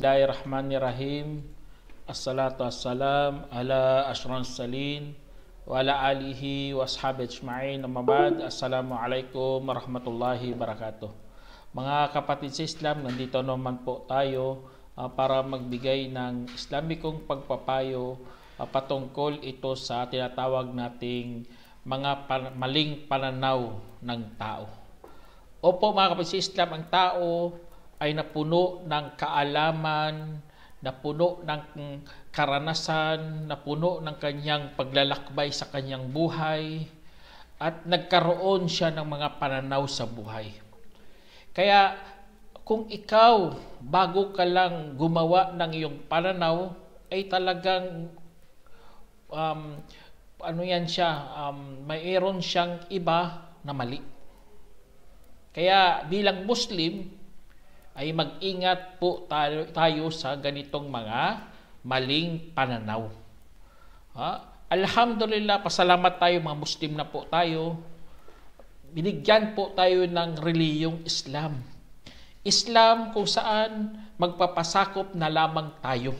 Bismillahirrahmanirrahim. Assalatu wassalam ala asyrafil salin wa ala alihi wa ashabihi ajma'in. Amma ba'd. Assalamualaikum warahmatullahi wabarakatuh. Mga kapatid sa Islam, nandito naman po tayo para magbigay ng Islamikong pagpapayo patungkol ito sa tinatawag nating mga maling pananaw ng tao. Opo mga kapatid sa Islam, ang tao ay napuno ng kaalaman, napuno ng karanasan, napuno ng kanyang paglalakbay sa kanyang buhay, at nagkaroon siya ng mga pananaw sa buhay. Kaya kung ikaw, bago ka lang gumawa ng iyong pananaw, ay talagang mayroon siyang iba na mali. Kaya bilang Muslim, ay mag-ingat po tayo sa ganitong mga maling pananaw. Alhamdulillah, pasalamat tayo, mga Muslim na po tayo. Binigyan po tayo ng reliyong Islam. Islam kung saan magpapasakop na lamang tayo.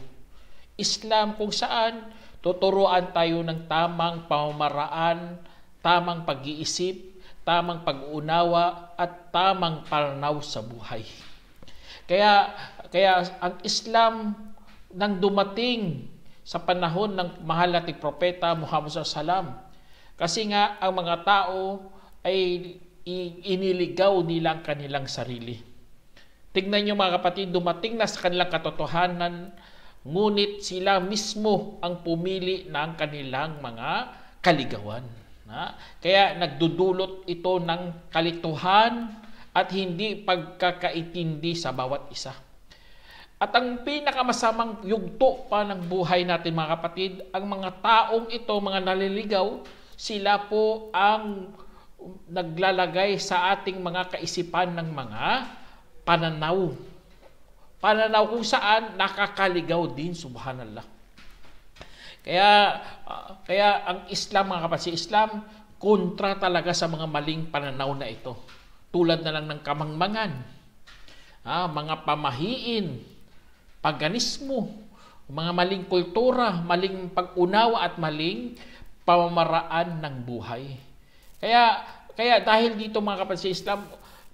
Islam kung saan tuturuan tayo ng tamang pamamaraan, tamang pag-iisip, tamang pag-uunawa, at tamang pananaw sa buhay. Kaya ang Islam nang dumating sa panahon ng mahal nating propeta Muhammad SAW, kasi nga ang mga tao ay iniligaw nilang kanilang sarili. Tingnan niyo mga kapatid, dumating na sa kanilang katotohanan, ngunit sila mismo ang pumili ng kanilang mga kaligawan. Kaya nagdudulot ito ng kalituhan at hindi pagkakaintindi sa bawat isa. At ang pinakamasamang yugto pa ng buhay natin mga kapatid, ang mga taong ito, mga naliligaw, sila po ang naglalagay sa ating mga kaisipan ng mga pananaw. Pananaw kung saan nakakaligaw din, subhanallah. Kaya ang Islam, mga kapatid, Islam, kontra talaga sa mga maling pananaw na ito. Tulad na lang ng kamangmangan, mga pamahiin, paganismo, mga maling kultura, maling pag-unawa at maling pamamaraan ng buhay. Kaya dahil dito mga kapatid sa Islam,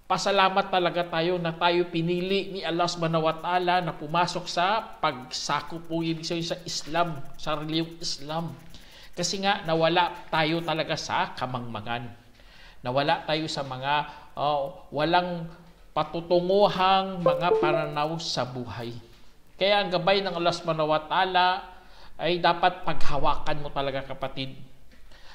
pasalamat talaga tayo na tayo pinili ni Allah subhanahu wa ta'ala na pumasok sa pagsakop po ibig sabihin sa Islam, sa reliyong Islam. Kasi nga nawala tayo talaga sa kamangmangan. Nawala tayo sa mga walang patutunguhang mga pananaw sa buhay. Kaya ang gabay ng Allah subhanahu wa ta'ala ay dapat paghawakan mo talaga kapatid.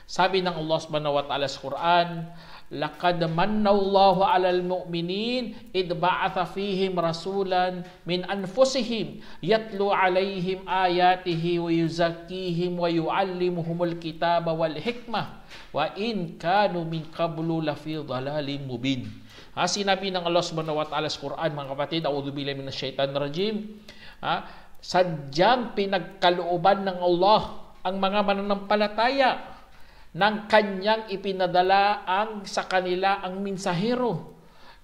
Sabi ng Allah subhanahu wa ta'ala sa Quran, لَقَدْ مَنَّ اللَّهُ عَلَى الْمُؤْمِنِينَ إِذْ بَعَثَ فِيهِمْ رَسُولًا مِنْ أَنفُسِهِمْ يَتْلُو عَلَيْهِمْ آيَاتِهِ وَيُزَكِّيهِمْ وَيُعَلِّمُهُمُ الْكِتَابَ وَالْحِكْمَةَ وَإِنْ كَانُوا مِنْ قَبْلُ لَفِي ضَلَالٍ مُبِينٍ. Sinabi ng Allah subhanahu wa ta'ala sa Quran, mga kapatid, A'udhu billahi minash shaitanir rajim, sadyang pinagkalooban ng Allah ang mga mananampalataya ng kanyang ipinadala sa kanila ang mensahero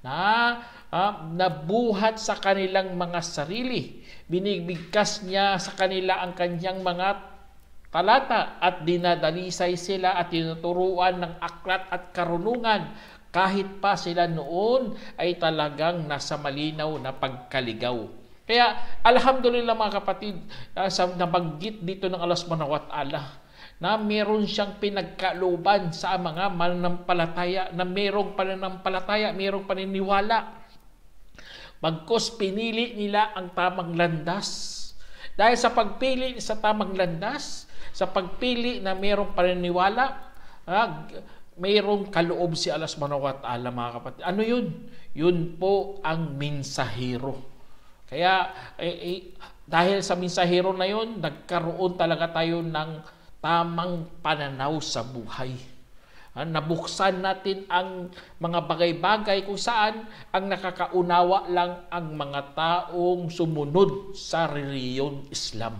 na nabuhat sa kanilang mga sarili. Binibigkas niya sa kanila ang kanyang mga talata at dinadalisay sila at tinuturuan ng aklat at karunungan kahit pa sila noon ay talagang nasa malinaw na pagkaligaw. Kaya alhamdulillah mga kapatid, sa nabanggit dito ng Allah subhanahu wa ta'ala na meron siyang pinagkalooban sa mga mananampalataya, na merong pananampalataya, merong paniniwala. Bagkus pinili nila ang tamang landas. Dahil sa pagpili sa tamang landas, sa pagpili na merong paniniwala, mayroong kaloob si Allah subhanahu wa ta'ala mga kapatid. Ano yun? Yun po ang mensahero. Kaya dahil sa mensahero na yun, nagkaroon talaga tayo ng tamang pananaw sa buhay. Nabuksan natin ang mga bagay-bagay kung saan ang nakakaunawa lang ang mga taong sumunod sa reliyong Islam.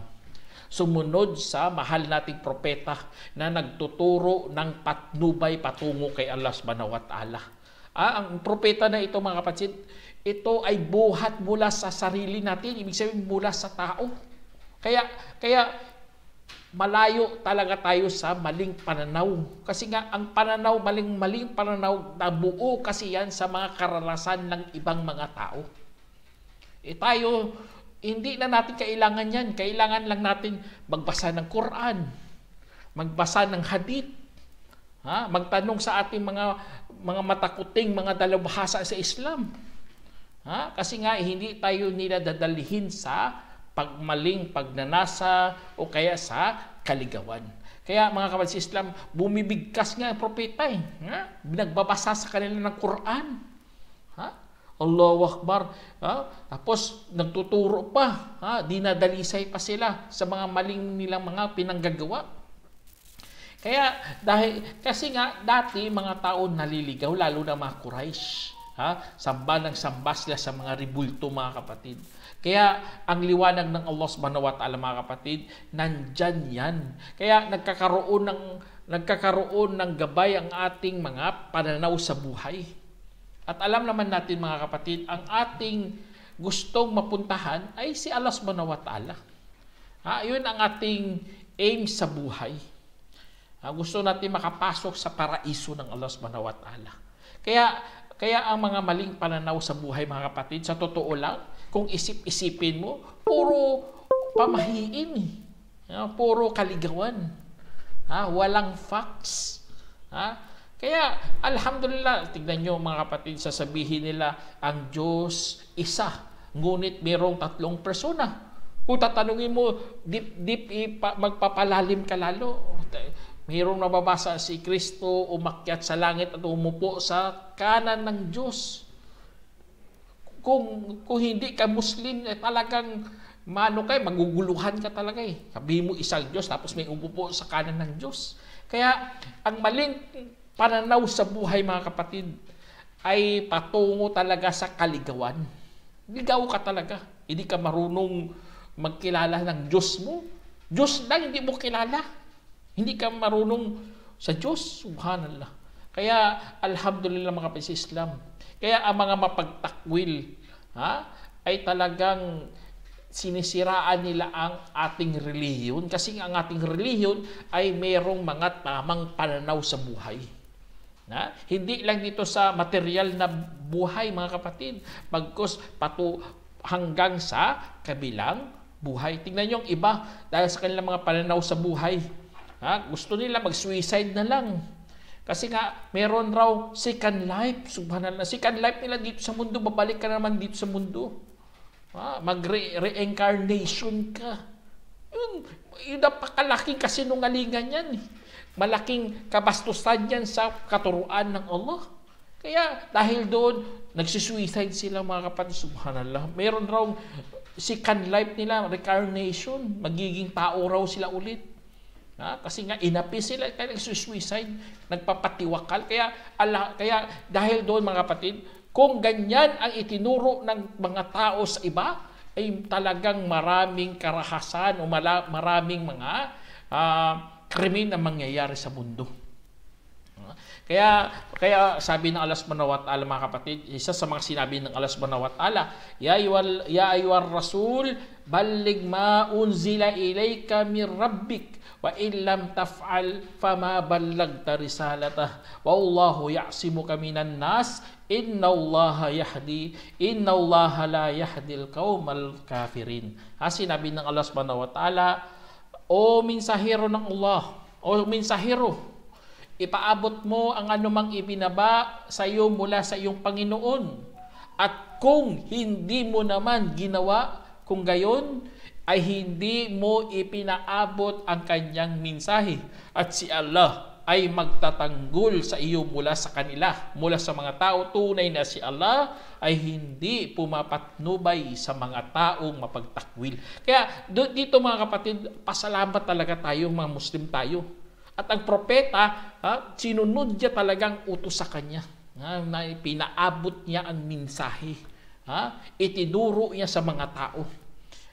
Sumunod sa mahal nating propeta na nagtuturo ng patnubay patungo kay Allah subhanahu wa ta'ala. Ang propeta na ito mga kapatid, ito ay buhat mula sa sarili natin, ibig sabihin mula sa tao. Kaya malayo talaga tayo sa maling pananaw. Kasi nga, ang pananaw, maling pananaw, nabuo kasi yan sa mga karanasan ng ibang mga tao. Tayo, hindi na natin kailangan yan. Kailangan lang natin magbasa ng Quran, magbasa ng hadith, magtanong sa ating mga matakuting, mga dalubhasa sa Islam. Kasi nga, hindi tayo nila dadalhin sa pagmaling pagnanasa o kaya sa kaligawan. Kaya mga kapatid sa Islam, bumibigkas nga ang propeta Nagbabasa sa kanila ng Quran. Allahu Akbar. Tapos nagtuturo pa. Dinadalisay pa sila sa mga maling nilang mga pinanggagawa. Kasi nga dati mga tao naliligaw, lalo na mga Quraysh. Samba ng samba sila sa mga ribulto, mga kapatid. Kaya ang liwanag ng Allah subhanahu wa ta'ala, mga kapatid, nandyan yan. Kaya nagkakaroon ng gabay ang ating mga pananaw sa buhay. At alam naman natin, mga kapatid, ang ating gustong mapuntahan ay si Allah subhanahu wa ta'ala. Yun ang ating aim sa buhay. Gusto natin makapasok sa paraiso ng Allah subhanahu wa ta'ala. Kaya ang mga maling pananaw sa buhay, mga kapatid, sa totoo lang, kung isip-isipin mo, puro pamahiin. Puro kaligawan. Walang facts. Kaya, alhamdulillah, tignan nyo mga kapatid, sasabihin nila, ang Diyos isa. Ngunit mayroong 3 persona. Kung tatanungin mo, magpapalalim ka lalo. Mayroong nababasa si Kristo umakyat sa langit at umupo sa kanan ng Diyos. Kung hindi ka Muslim, talagang maguguluhan ka talaga . Sabihin mo isang Diyos, tapos may umupo sa kanan ng Diyos. Kaya, ang maling pananaw sa buhay, mga kapatid, ay patungo talaga sa kaligawan. Ligaw ka talaga. Hindi ka marunong magkilala ng Diyos mo. Diyos lang, hindi mo kilala. Hindi ka marunong sa Diyos. Subhanallah. Kaya, alhamdulillah, mga kapatid sa Islam. Kaya ang mga mapagtakwil ay talagang sinisiraan nila ang ating relihiyon. Kasi ang ating relihiyon ay mayroong mga tamang pananaw sa buhay. Hindi lang dito sa material na buhay, mga kapatid. Bagkus hanggang sa kabilang buhay. Tingnan nyo yung iba dahil sa kanilang mga pananaw sa buhay. Gusto nila mag-suicide na lang. Kasi nga, meron raw second life. Subhanallah. Second life nila dito sa mundo. Babalik ka naman dito sa mundo. Mag-reincarnation ka. Yun napakalaking kasinungalingan yan. Malaking kabastusan yan sa katuruan ng Allah. Kaya dahil doon, nagsisuicide sila, mga kapatid. Subhanallah. Meron raw second life nila, reincarnation. Magiging tao raw sila ulit. Kasi nga inapi sila, kaya nagsusuicide, nagpapatiwakal. Kaya dahil doon, mga kapatid, kung ganyan ang itinuro ng mga tao sa iba, ay talagang maraming karahasan o maraming mga krimen na mangyayari sa mundo. Kaya sabi ng Allah subhanahu wa ta'ala, mga kapatid, isa sa mga sinabi ng Allah subhanahu wa ta'ala, Ya ayyuhar rasul, balligh ma unzila ilayka min rabbik, wa illam taf'al fama ballagta risalatah, wallahu ya'simuka minan nas, innallaha la yahdil qaumal kafirin. Sinabi ng Allah subhanahu wa ta'ala, o mensahero ng Allah, o mensahero, ipaabot mo ang anumang ibinaba sa iyo mula sa iyong Panginoon. At kung hindi mo naman ginawa, kung gayon, ay hindi mo ipinaabot ang kanyang mensahe. At si Allah ay magtatanggol sa iyo mula sa kanila, mula sa mga tao. Tunay na si Allah ay hindi pumapatnubay sa mga taong mapagtakwil. Kaya dito, mga kapatid, pasalamat talaga tayo, mga Muslim tayo. At ang propeta, sinunod niya talagang utos sa kanya. Na pinaabot niya ang mensahe. Itinuro niya sa mga tao.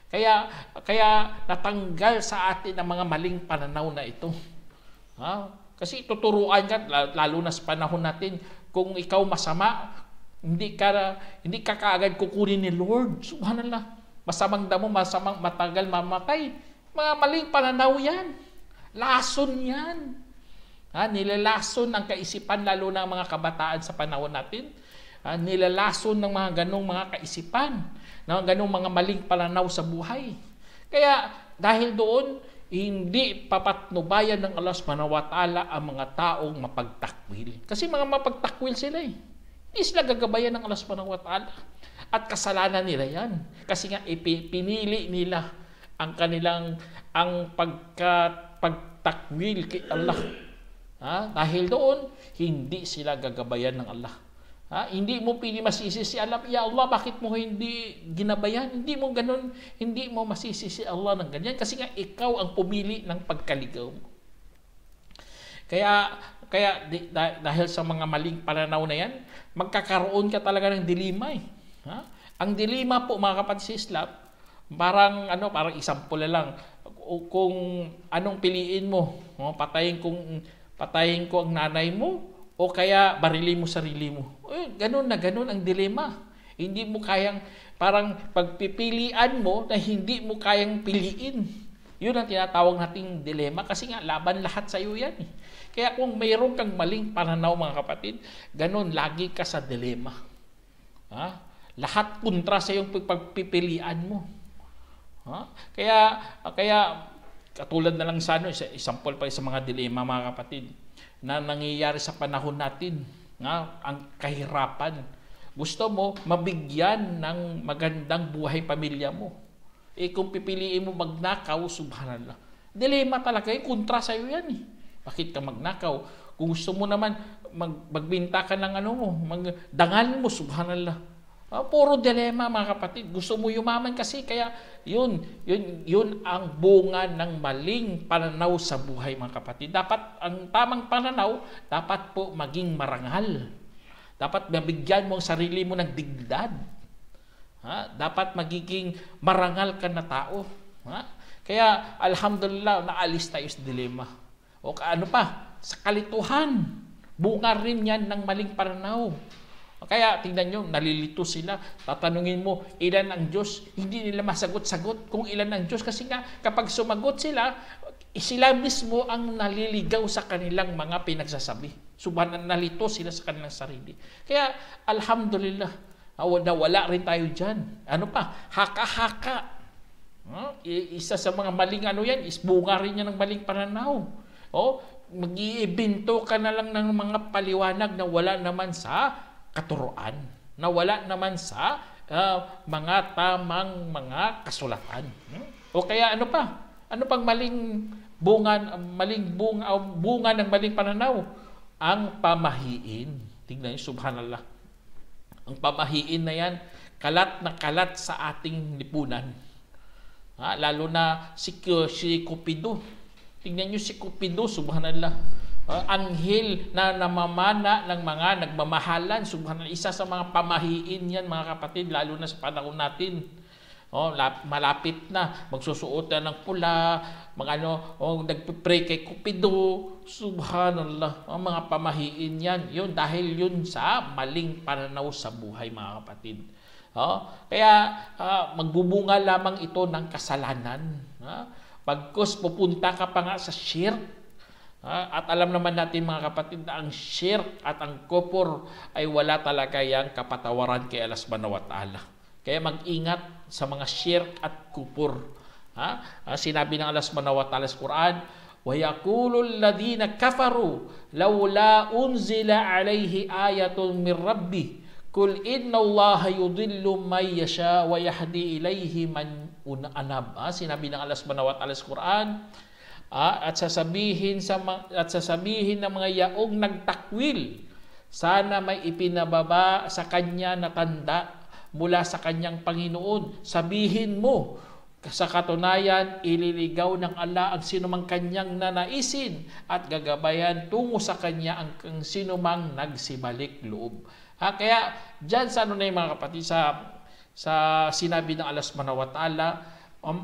Kaya natanggal sa atin ang mga maling pananaw na ito. Kasi tuturuan ka, lalo na sa panahon natin, kung ikaw masama, Hindi ka kaagad kukunin ni Lord. Subhanallah. Masamang damo, masamang matagal mamatay. Mga maling pananaw yan. Lason yan. Nilalason ang kaisipan, lalo na ang mga kabataan sa panahon natin. Nilalason ng mga ganong mga kaisipan, ng ganong mga maling pananaw sa buhay. Kaya dahil doon, hindi papatnubayan ng Allah subhanahu wa ta'ala ang mga taong mapagtakwil. Kasi mga mapagtakwil sila eh. Hindi sila gagabayan ng Allah subhanahu wa ta'ala. At kasalanan nila yan. Kasi nga pinili nila ang kanilang pagtakwil kay Allah. Dahil doon, hindi sila gagabayan ng Allah. Hindi mo pili masisi si Allah. Ya Allah, bakit mo hindi ginabayan? Hindi mo ganun. Hindi mo masisi si Allah ng ganyan. Kasi nga ikaw ang pumili ng pagkaligaw mo. Kaya dahil sa mga maling pananaw na yan, magkakaroon ka talaga ng dilema eh. Ang dilema po mga kapatid sa Islam, parang example na lang, kung anong piliin mo, patayin ko ang nanay mo o kaya barilin mo sarili mo. Ganun ang dilema. Hindi mo kayang, parang pagpipilian mo na hindi mo kayang piliin. Yun ang tinatawag nating dilema kasi nga laban lahat sa iyo yan. Kaya kung mayroon kang maling pananaw mga kapatid, ganun lagi ka sa dilema. Lahat kontra sa iyong pagpipilian mo. Kaya katulad na lang sa example pa sa mga dilema mga kapatid na nangyayari sa panahon natin, ang kahirapan. Gusto mo mabigyan ng magandang buhay pamilya mo. Kung pipiliin mo magnakaw, subhanallah. Dilema talaga kontra sa iyo yan eh. Bakit ka magnakaw? Kung gusto mo naman magbinta ka ng magdangal mo, subhanallah. Puro dilema mga kapatid. Gusto mo yumaman kasi kaya yun ang bunga ng maling pananaw sa buhay mga kapatid. Dapat ang tamang pananaw dapat po maging marangal. Dapat mabigyan mo ang sarili mo ng dignidad. Dapat magiging marangal ka na tao. Kaya alhamdulillah naalis tayo sa dilema. O ano pa? Sa kalituhan. Bunga rin yan ng maling pananaw. Kaya tingnan nyo, nalilito sila. Tatanungin mo, ilan ang Diyos? Hindi nila masagot-sagot kung ilan ang Diyos. Kasi nga, kapag sumagot sila mismo ang naliligaw sa kanilang mga pinagsasabi. Nalito sila sa kanilang sarili. Kaya, alhamdulillah, wala rin tayo dyan. Ano pa? Haka-haka. Isa sa mga maling yan, bunga rin yan ng maling pananaw. Mag-iibinto ka na lang ng mga paliwanag na wala naman sa katuruan, na wala naman sa mga tamang mga kasulatan. O kaya ano pa? Ano pang bunga ng maling pananaw? Ang pamahiin. Tingnan niyo, subhanallah. Ang pamahiin na yan, kalat na kalat sa ating lipunan. Lalo na si Cupido. Tingnan niyo si Cupido, subhanallah. Anghel na namamana ng mga nagmamahalan. Subhanallah, isa sa mga pamahiin yan mga kapatid, lalo na sa panahon natin. Malapit na, magsusuot na ng pula, nagpipray kay Cupido. Subhanallah, mga pamahiin yan. Yun, dahil yun sa maling pananaw sa buhay mga kapatid. Kaya magbubunga lamang ito ng kasalanan. Pagkos pupunta ka pa nga sa shirk. At alam naman natin mga kapatid na ang shirk at ang kufur ay wala talaga yang kapatawaran kay Allah subhanahu wa ta'ala. Kaya mag-ingat sa mga shirk at kufur. Sinabi ng Allah subhanahu wa ta'ala sa Quran, وَيَقُولُ الَّذِينَ كَفَرُوا لَوْلَا أُنزِلَ عَلَيْهِ آيَةٌ مِّن رَبِّهِ قُلْ إِنَّ اللَّهَ يُضِلُّ مَن يَشَاءُ وَيَهْدِي إِلَيْهِ مَن أَنَابَ. Sinabi ng Allah subhanahu wa ta'ala sa Quran, at sasabihin ng mga yaong nagtakwil, sana may ipinababa sa kanya na tanda mula sa kanyang Panginoon. Sabihin mo, sa katunayan, ililigaw ng Allah ang sinumang kanyang nanaisin at gagabayan tungo sa kanya ang sinumang nagsibalik loob. Kaya dyan sa mga kapatid, sa sinabi ng Allah subhanahu wa ta'ala,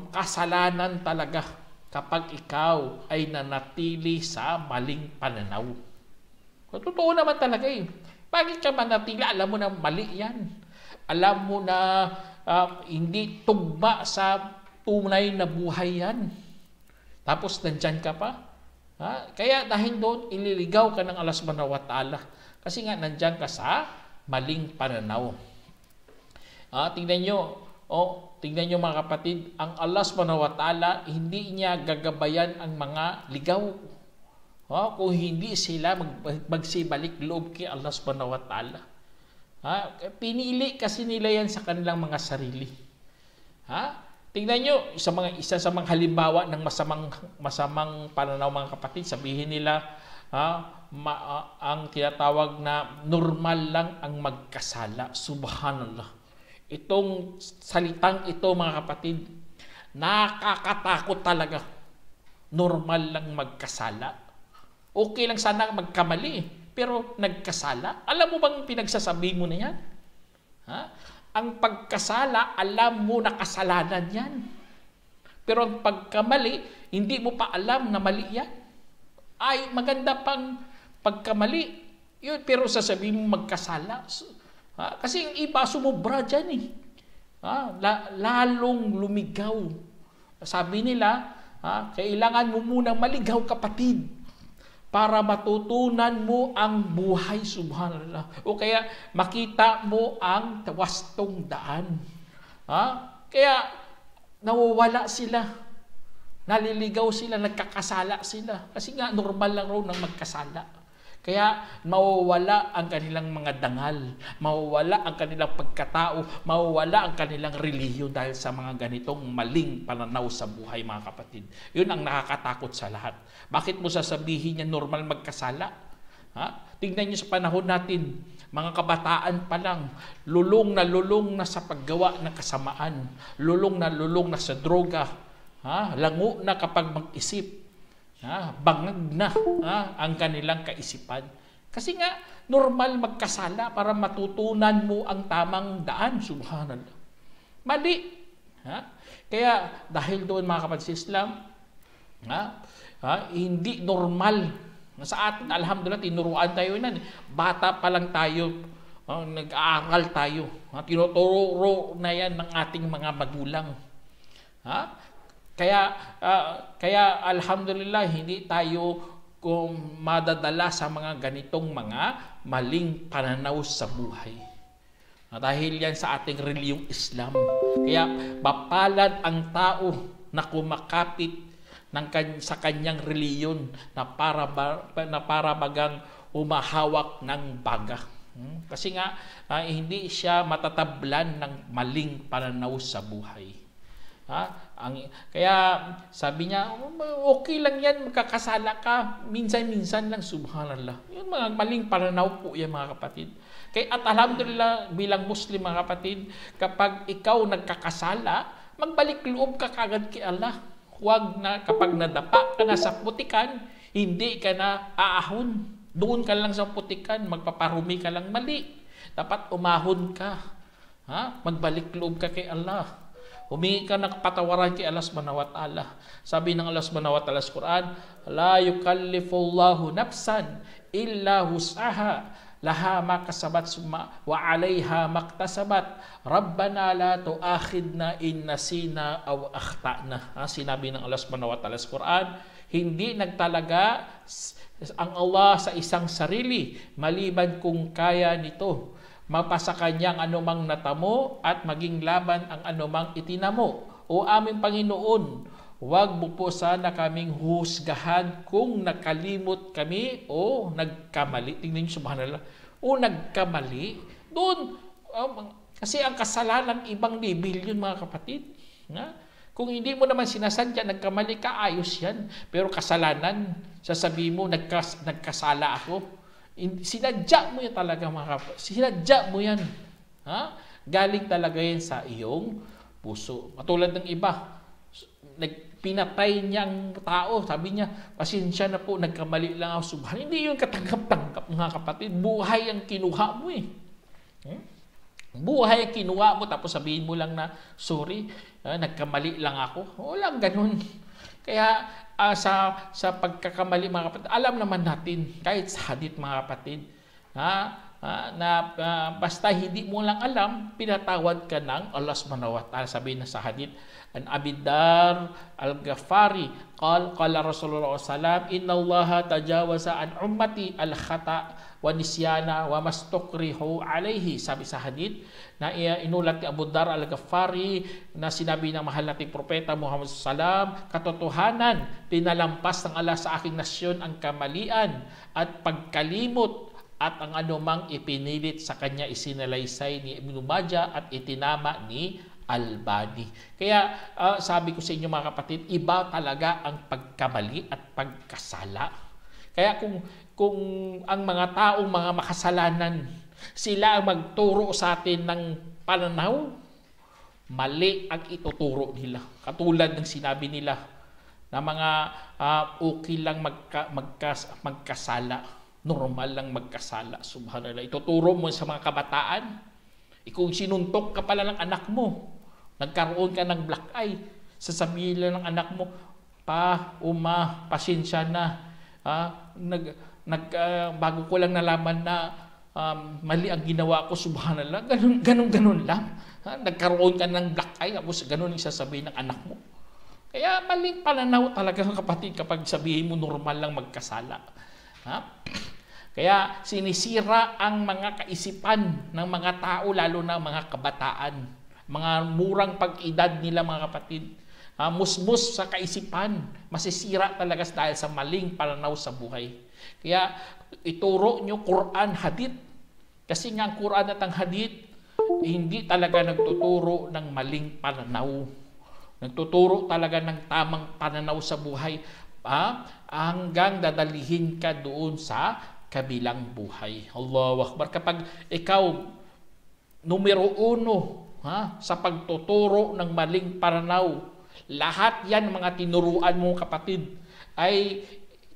kasalanan talaga kapag ikaw ay nanatili sa maling pananaw. Totoo naman talaga eh. Bakit ka manatila? Alam mo na mali yan. Alam mo na hindi tugma sa tunay na buhay yan. Tapos nandyan ka pa. Kaya dahil doon, ililigaw ka ng Allah subhanahu wa ta'ala. Kasi nga, nandyan ka sa maling pananaw. Tingnan nyo mga kapatid, ang Allah subhanahu wa ta'ala, hindi niya gagabayan ang mga ligaw. Kung hindi sila magsibalik loob kay Allah subhanahu wa ta'ala. Pinili kasi nila yan sa kanilang mga sarili. Tingnan nyo, isa sa mga halimbawa ng masamang pananaw mga kapatid, sabihin nila, ang tinatawag na normal lang ang magkasala. Subhanallah. Itong salitang ito mga kapatid, nakakatakot talaga. Normal lang magkasala. Okay lang sana magkamali, pero nagkasala. Alam mo bang pinagsasabi mo na yan? Ang pagkasala, alam mo na kasalanan yan. Pero ang pagkamali, hindi mo pa alam na mali yan. Ay, maganda pang pagkamali. Yun, pero sasabihin mo magkasala. Kasi yung iba sumubra dyan lalong lumigaw. Sabi nila, kailangan mo munang maligaw kapatid para matutunan mo ang buhay, subhanallah. O kaya makita mo ang wastong daan. Kaya nawawala sila. Naliligaw sila, nagkakasala sila. Kasi nga normal lang raw ng magkasala. Kaya mawawala ang kanilang mga dangal, mawawala ang kanilang pagkatao, mawawala ang kanilang relihiyon dahil sa mga ganitong maling pananaw sa buhay mga kapatid. Yun ang nakakatakot sa lahat. Bakit mo sasabihin niya normal magkasala? Tingnan niyo sa panahon natin, mga kabataan pa lang, lulong na sa paggawa ng kasamaan, lulong na sa droga, lango na kapag mag-isip. Bangag na ang kanilang kaisipan. Kasi nga, normal magkasala para matutunan mo ang tamang daan. Subhanallah. Mali. Kaya, dahil doon mga kapatid sa Islam, hindi normal. Sa atin, alhamdulillah, tinuruan tayo na. Bata pa lang tayo, nag-aaral tayo. Tinuturo na yan ng ating mga magulang. Kaya alhamdulillah hindi tayo madadala sa mga ganitong mga maling pananaw sa buhay. Dahil yan sa ating reliyong Islam. Kaya mapalad ang tao na kumakapit sa kanyang reliyon na para bagang umahawak ng baga. Kasi nga hindi siya matatablan ng maling pananaw sa buhay. Kaya sabi niya, okay lang yan, magkakasala ka, minsan-minsan lang, subhanallah. Yung mga maling pananaw po yan mga kapatid. Kaya at alhamdulillah bilang Muslim mga kapatid, kapag ikaw nagkakasala, magbalik loob ka kagad kay Allah. Huwag na kapag nadapa ka na sa putikan, hindi ka na aahon. Doon ka lang sa putikan, magpaparumi ka lang mali. Dapat umahon ka. Magbalik loob ka kay Allah. Humingi ka ng patawaran kay Allah subhanahu wa ta'ala. Sabi ng Allah subhanahu wa ta'ala sa Quran, la yukallifullahu nafsan illa wus'aha laha ma kasabat wa 'alayha maktasabat rabbana la tu'akhidna in nasina aw akhtana. Sinabi ng Allah subhanahu wa ta'ala sa Quran, hindi nagtalaga ang Allah sa isang sarili maliban kung kaya nito mapasa kanyang anumang natamo at maging laban ang anumang itinamo. O aming Panginoon, huwag mo po sana kaming husgahan kung nakalimot kami o nagkamali. Tingnan niyo, subhanallah. O nagkamali. Doon, kasi ang kasalanan ibang level yun mga kapatid. Kung hindi mo naman sinasadya, nagkamali ka, ayos yan. Pero kasalanan, sasabihin mo, nagkasala ako. Sinadya mo yan talaga mga kapatid. Sinadya mo yan. Galing talaga yan sa iyong puso. Matulad ng iba, pinatay niyang tao. Sabi niya, pasensya na po, nagkamali lang ako. Subhan. Hindi yun katanggap-tanggap mga kapatid. Buhay ang kinuha mo Buhay ang kinuha mo, tapos sabihin mo lang na, sorry, nagkamali lang ako. Walang ganun. Kaya sa pagkakamali mga kapatid, alam naman natin, kahit sa hadith mga kapatid, basta hindi mo lang alam, pinatawad ka ng Allah subhanahu wa ta'ala. Sabi na sa hadith, an Abidar al-Ghafari, qala Rasulullah sallallahu inna Allah tajawaza an ummati al-khata wa nisyana wa mastukrihu alayhi. Sabi sa hadith na inulat ni Abu Dar al-Ghafari na sinabi ng mahal nating propeta Muhammad sallam, katotohanan, pinalampas ng Allah sa aking nasyon ang kamalian at pagkalimot at ang anumang ipinilit sa kanya isinalaysay ni Ibn Majah at itinama ni Albani. Kaya sabi ko sa inyo mga kapatid, iba talaga ang pagkamali at pagkasala. Kaya kung ang mga taong mga makasalanan, sila ang magturo sa atin ng pananaw, mali ang ituturo nila. Katulad ng sinabi nila na mga okay lang magkasala. Normal lang magkasala. Subhanallah. Ituturo mo sa mga kabataan. Kung sinuntok ka pala ng anak mo, nagkaroon ka ng black eye, sasabihin lang ng anak mo, pasensya na. Bago ko lang nalaman na mali ang ginawa ko, subhanallah. Ganun lang. Nagkaroon ka ng black eye, tapos ganun yung sasabihin ng anak mo. Kaya maling pananaw talaga kapatid kapag sabihin mo normal lang magkasala. Kaya sinisira ang mga kaisipan ng mga tao, lalo na mga kabataan. Mga murang pag-edad nila mga kapatid. Musmus sa kaisipan. Masisira talaga dahil sa maling pananaw sa buhay. Kaya ituro nyo Quran, Hadith. Kasi nga ang Quran at ang Hadith, hindi talaga nagtuturo ng maling pananaw. Nagtuturo talaga ng tamang pananaw sa buhay. Hanggang dadalihin ka doon sa kabilang buhay. Allahu Akbar. Kapag ikaw numero 1 sa pagtuturo ng maling pananaw, lahat yan mga tinuruan mo kapatid ay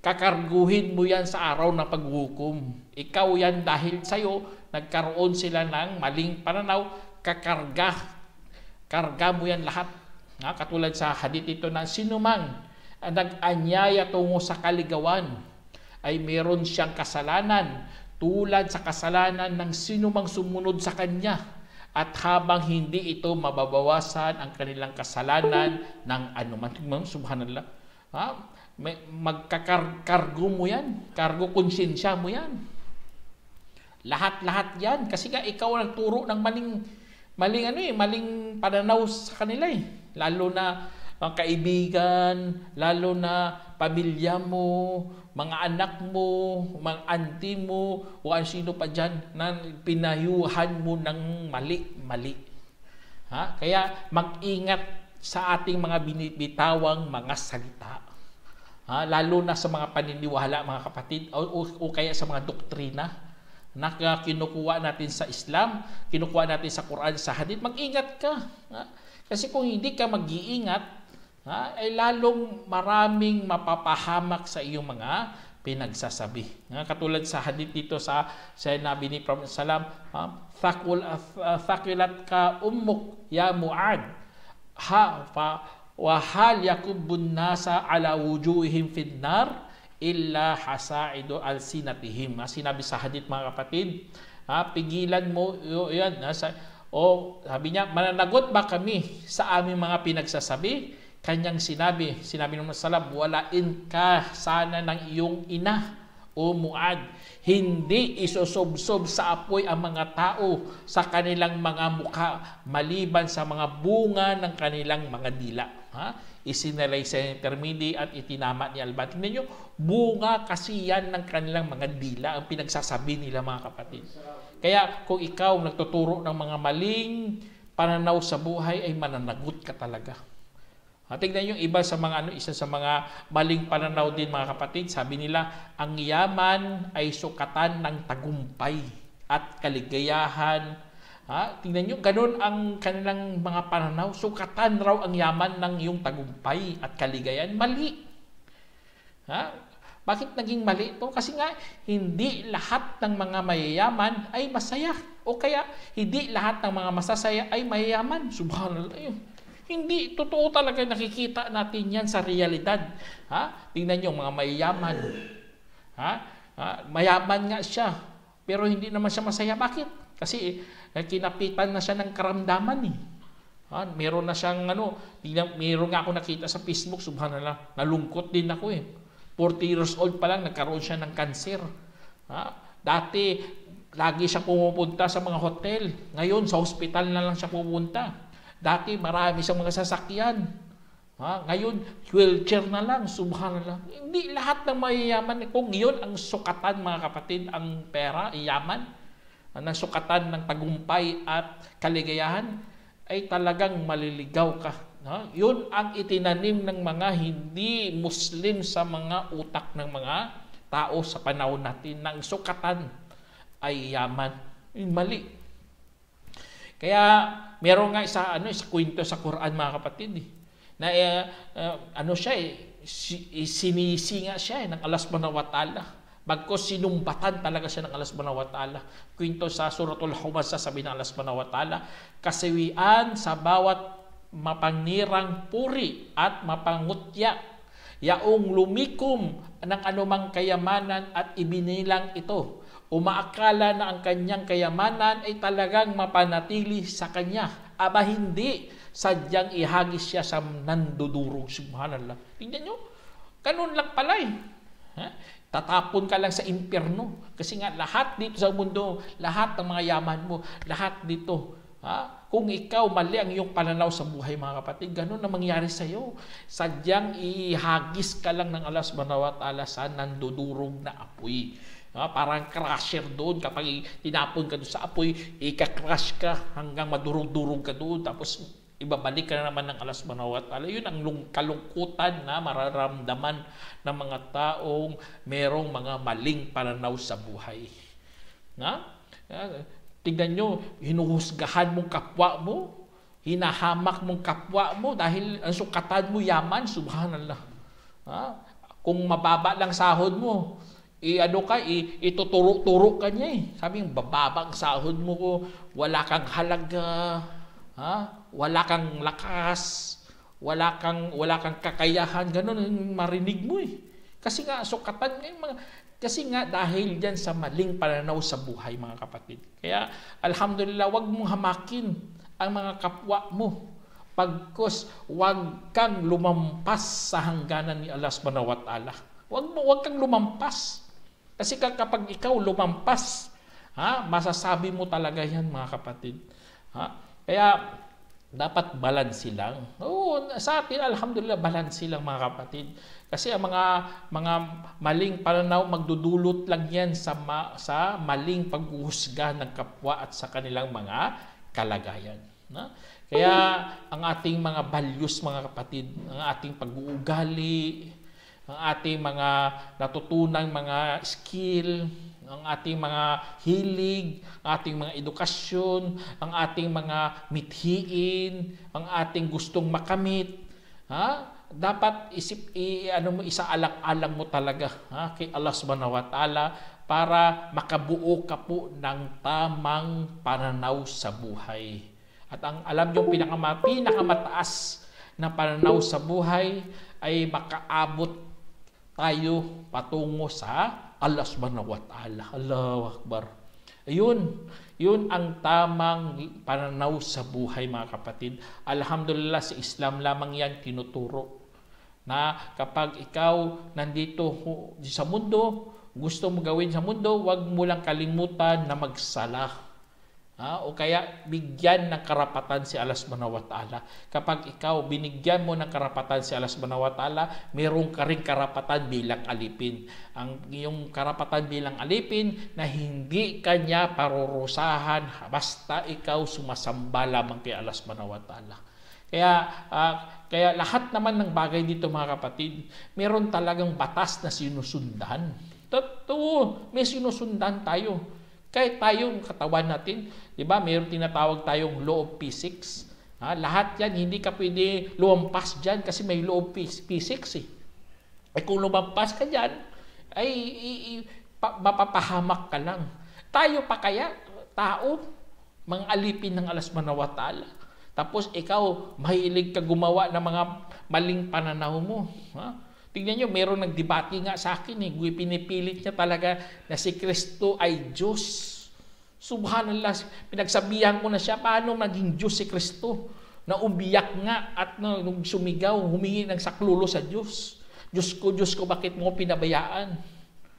kakarguhin mo yan sa araw ng paghukom. Ikaw yan dahil sa'yo nagkaroon sila ng maling pananaw, karga mo yan lahat. Katulad sa hadith ito na sinumang nag-anyaya tungo sa kaligawan ay meron siyang kasalanan tulad sa kasalanan ng sinumang sumunod sa kanya, at habang hindi ito mababawasan ang kanilang kasalanan ng anuman. Subhanallah. Magkakargo mo yan, kargo konsensya mo yan, lahat yan, kasi nga ikaw ang turo ng maling pananaw sa kanila lalo na ang kaibigan, lalo na pamilya mo, mga anak mo, mga auntie mo, o ang sino pa dyan na pinayuhan mo ng mali. Kaya mag-ingat sa ating mga binibitawang mga salita. Lalo na sa mga paniniwala mga kapatid, o kaya sa mga doktrina na kinukuha natin sa Islam, kinukuha natin sa Quran, sa Hadith. Mag-ingat ka. Kasi kung hindi ka mag-iingat, ay lalong maraming mapapahamak sa iyong mga pinagsasabi. Katulad sa hadith dito sa sinabi ni Prophet Salam, thaqilat ka ummuk ya Mu'ad, wa hal yakubun nasa ala wujuhihim fin nar illa hasaidu alsinatihim. Sinabi sa hadith mga kapatid, pigilan mo yan. Sabi niya, mananagot ba kami sa aming mga pinagsasabi? Kanyang sinabi ng Salam, walain ka sana ng iyong ina, o Mu'ad. Hindi isosobsob sa apoy ang mga tao sa kanilang mga mukha, maliban sa mga bunga ng kanilang mga dila. Isinalay sa intermedi at itinama ni Albani. Tingnan nyo, bunga kasi yan ng kanilang mga dila, ang pinagsasabi nila mga kapatid. Kaya kung ikaw nagtuturo ng mga maling pananaw sa buhay, ay mananagot ka talaga. Tingnan yung iba sa mga isa sa mga maling pananaw din mga kapatid, sabi nila ang yaman ay sukatan ng tagumpay at kaligayahan. Tingnan nyo, ganun ang kanilang mga pananaw, sukatan raw ang yaman ng iyong tagumpay at kaligayahan. Mali. Bakit naging mali ito? Kasi nga hindi lahat ng mga mayayaman ay masaya, o kaya hindi lahat ng mga masasaya ay mayayaman. Subhanallah. Hindi totoo talaga, nakikita natin yan sa realidad. Tingnan nyo mga mayayaman. Mayaman nga siya. Pero hindi naman siya masaya. Bakit? Kasi kinapitan na siya ng karamdaman eh. Meron na siyang meron nga ako nakita sa Facebook, subhanallah, nalungkot din ako eh. 40 years old pa lang, nagkaroon siya ng cancer. Dati, lagi siya pumupunta sa mga hotel. Ngayon, sa hospital na lang siya pupunta. Dati, marami siyang mga sasakyan. Ngayon, wheelchair na lang, subhanallah. Hindi lahat ng mayayaman. Kung yun ang sukatan, mga kapatid, ang pera, yaman, ang sukatan ng tagumpay at kaligayahan, ay talagang maliligaw ka. Yun ang itinanim ng mga hindi Muslim sa mga utak ng mga tao sa panahon natin, ng sukatan ay yaman. Yun, mali. Kaya meron nga isa kwento sa Quran, mga kapatid, na sinisi nga siya ng Allah subhanahu wa ta'ala. Bagkos sinumbatan talaga siya ng Allah subhanahu wa ta'ala. Kwento sa Suratul Humaza, sabi ng Allah subhanahu wa ta'ala, kasawian sa bawat mapanirang puri at mapangutya, yaong lumikom ng anumang kayamanan at ibinilang ito, umaakala na ang kanyang kayamanan ay talagang mapanatili sa kanya. Aba hindi, sadyang ihagis siya sa nandudurog. Subhanallah. Tingnan nyo, ganun lang pala eh. Tatapon ka lang sa impyerno. Kasi nga lahat dito sa mundo, lahat ng mga yaman mo, lahat dito, kung ikaw mali ang iyong pananaw sa buhay, mga kapatid, ganun na mangyari sa iyo. Sadyang ihagis ka lang ng Allah subhanahu wa ta'ala sa nandudurog na apoy. Parang crusher doon. Kapag tinapon ka doon sa apoy, ika-crush ka hanggang madurog-durog ka doon. Tapos ibabalik ka na naman ng Allah subhanahu wa ta'ala. Yun ang kalungkutan na mararamdaman ng mga taong merong mga maling pananaw sa buhay. Tignan nyo, hinuhusgahan mong kapwa mo, hinahamak mong kapwa mo dahil ang sukatan mo yaman, subhanallah. Kung mababa lang sahod mo, ituturo-turo ka niya eh. Sabi yung bababa ang sahod mo, wala kang halaga, wala kang lakas, wala kang kakayahan, ganun ang marinig mo eh. Kasi nga sukatan kasi nga dahil diyan sa maling pananaw sa buhay, mga kapatid. Kaya alhamdulillah, wag mong hamakin ang mga kapwa mo. Pagkos wag kang lumampas sa hangganan ni Allah subhanahu wa ta'ala. Wag kang lumampas. Kasi kapag ikaw lumampas, masasabi mo talaga yan, mga kapatid. Kaya dapat balanse lang. Sa atin, alhamdulillah, balanse lang, mga kapatid. Kasi ang mga maling pananaw, magdudulot lang yan sa maling paghuhusga ng kapwa at sa kanilang mga kalagayan. Kaya ang ating mga values, mga kapatid, ang ating pag-uugali, ang ating mga natutunang mga skill, ang ating mga hilig, ang ating mga edukasyon, ang ating mga mithiin, ang ating gustong makamit, dapat isaalang-alang mo talaga kay Allah subhanahu wa ta'ala para makabuo ka po ng tamang pananaw sa buhay. At ang alam nyo, pinakamataas na pananaw sa buhay ay makaabot tayo patungo sa Allah subhanahu wa ta'ala. Allahu Akbar. Yun ang tamang pananaw sa buhay, mga kapatid. Alhamdulillah, sa Islam lamang yan tinuturo. Na kapag ikaw nandito sa mundo, gusto mo gawin sa mundo, wag mo lang kalimutan na magsala. O kaya bigyan ng karapatan si Allah subhanahu wa ta'ala. Kapag ikaw binigyan mo ng karapatan si Allah subhanahu wa ta'ala, meron ka ring karapatan bilang alipin. Ang iyong karapatan bilang alipin na hindi kanya parurusahan basta ikaw sumasamba lamang kay Allah subhanahu wa ta'ala. Kaya lahat naman ng bagay dito, mga kapatid, meron talagang batas na sinusundan. Totoo, may sinusundan tayo. Kahit tayong katawan natin, di ba, mayroong tinatawag tayong law of physics. Lahat yan, hindi ka pwede lumampas dyan kasi may law of physics eh. Kung lumampas ka dyan, ay mapapahamak ka lang. Tayo pa kaya, tao, mga alipin ng Allah subhanahu wa ta'ala. Tapos ikaw, mahilig ka gumawa ng mga maling pananaw mo. Tingnan nyo, meron nagdebate nga sa akin eh. Pinipilit niya talaga na si Kristo ay Diyos. Subhanallah, pinagsabihan ko na siya, paano maging Diyos si Kristo? Na umiyak nga at nung sumigaw, humingi ng saklulo sa Diyos. Diyos ko, bakit mo pinabayaan?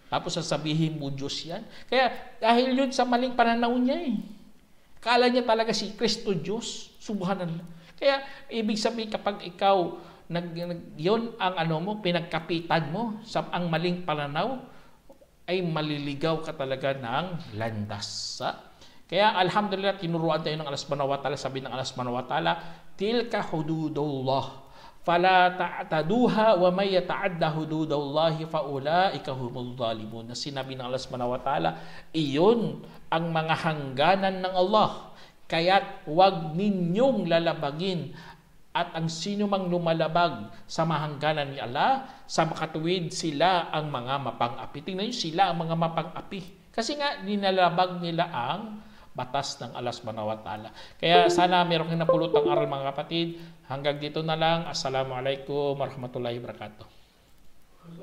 Tapos sasabihin mo, Diyos yan. Kaya dahil yun sa maling pananaw niya eh. Kala niya talaga si Kristo Diyos. Subhanallah. Kaya ibig sabihin kapag ikaw, yun ang pinagkapitan mo sa ang maling pananaw, ay maliligaw ka talaga ng landas. Kaya alhamdulillah, tinuruan tayo ng Allah subhanahu wa ta'ala, sabi ng Allah subhanahu wa ta'ala, tilka hududullah, fala ta'taduha wa may yata'adda hududallahi fa ulaika humul zalimun. Sinabi ng Allah subhanahu wa ta'ala, iyon ang mga hangganan ng Allah, kaya't huwag ninyong lalabagin. At ang sino mang lumalabag sa mahangganan ni Allah, sa makatuwid sila ang mga mapang-api. Tingnan nyo, sila ang mga mapang-api. Kasi nga, nilalabag nila ang batas ng Allah subhanahu wa ta'ala. Kaya sana meron kang napulutang aral mga kapatid. Hanggang dito na lang. Assalamualaikum warahmatullahi wabarakatuh.